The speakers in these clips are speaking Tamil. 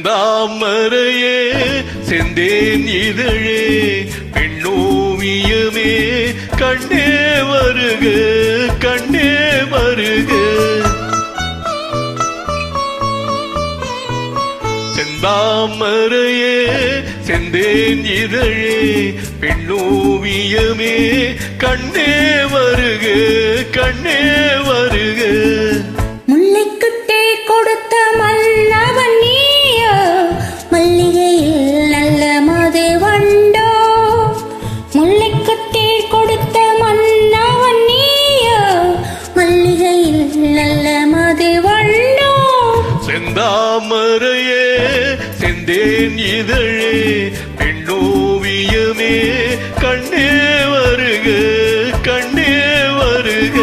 செந்தாமரையே செந்தேன் இதழே பெண்ணோவியமே கண்ணே வருக கண்ணே வருக. செந்தாமரையே செந்தேன் இதழே பெண்ணோவியமே கண்ணே வருக கண்ணே வருக. முல்லைக்குட்டே கொடுத்த மன்னவன் நீயோ மல்லிகையில் நல்ல மது வண்டோ. முல்லைக்குட்டே கொடுத்த மன்னவன் நீயோ மல்லிகையில் நல்ல மது வண்டோ. செந்தாமரையே செந்தேன் இதழே பெண்ணோவியமே கண்ணே வருக கண்ணே வருக.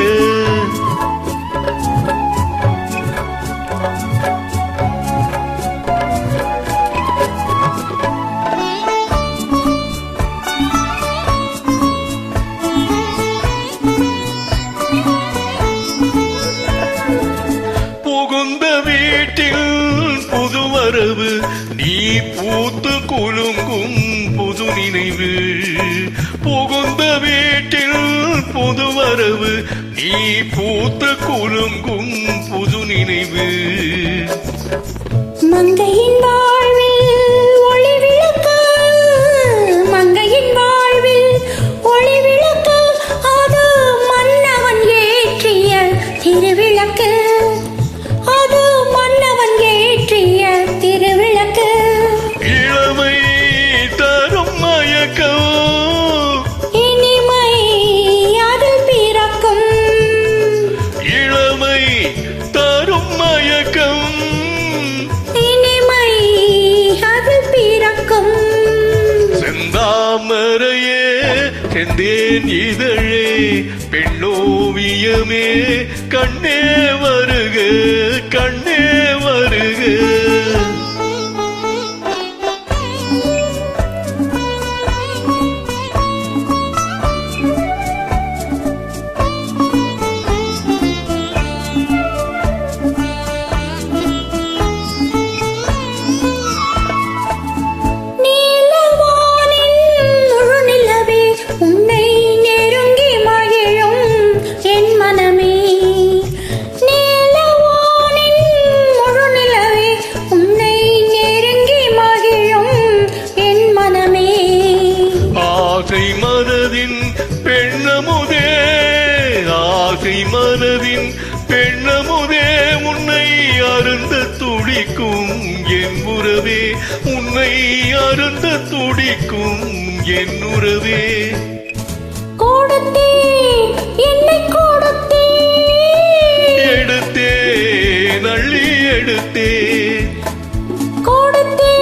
புகுந்த வீட்டில் புதுவரவு நீ பூத்து குலுங்கும் புது நினைவு. புகுந்த வீட்டில் புதுவரவு நீ பூத்து குலுங்கும் புது நினைவு. மங்கையின் வாழ்வில் ஒளி விளக்கு மங்கையின் வாழ்வில் ஒளி விளக்கு அது மன்னவன் ஏற்றிய திருவிளக்கு. அது மன்னவன் ஏற்றிய திருவிளக்கு. இளமை தரும் மயக்கம் இனிமை அதில் பிறக்கும். இளமை தரும் மயக்கம் இனிமை அதில் பிறக்கும். செந்தாமரையே செந்தேன் இதழே பெண்ணோவியமே கண்ணே வருக கண்ணே வருக. ஆசை மனதின் பெண்ணமுதே ஆசை மனதின் பெண்ணமுதே உன்னை அருந்த துடிக்கும் என் உறவே உன்னை அருந்த துடிக்கும் என் உறவே. கொடுத்தே என்னை கொடுத்தே எடுத்தே நள்ளி எடுத்தே கொடுத்தே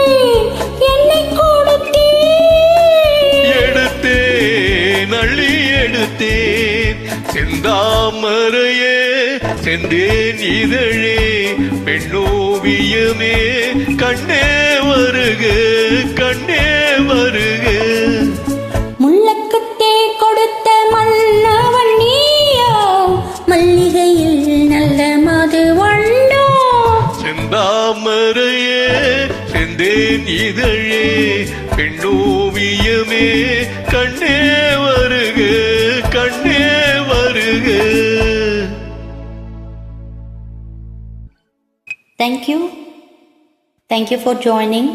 என்னை கொடுத்தே எடுத்தே நள்ளி எடுத்தேன். செந்தாமரையே செந்தேன் இதழே பெண்ணோவியமே கண்ணே வருக கண்ணே வருக. முல்லைக்குட்டே கொடுத்த மன்னவன் நீயோ மல்லிகையில் நல்ல மது வண்டோ. செந்தாமரையே செந்தேன் இதழே பெண்ணோவியமே கண்ணே வருக கண்ணே வருக. Thank you for joining.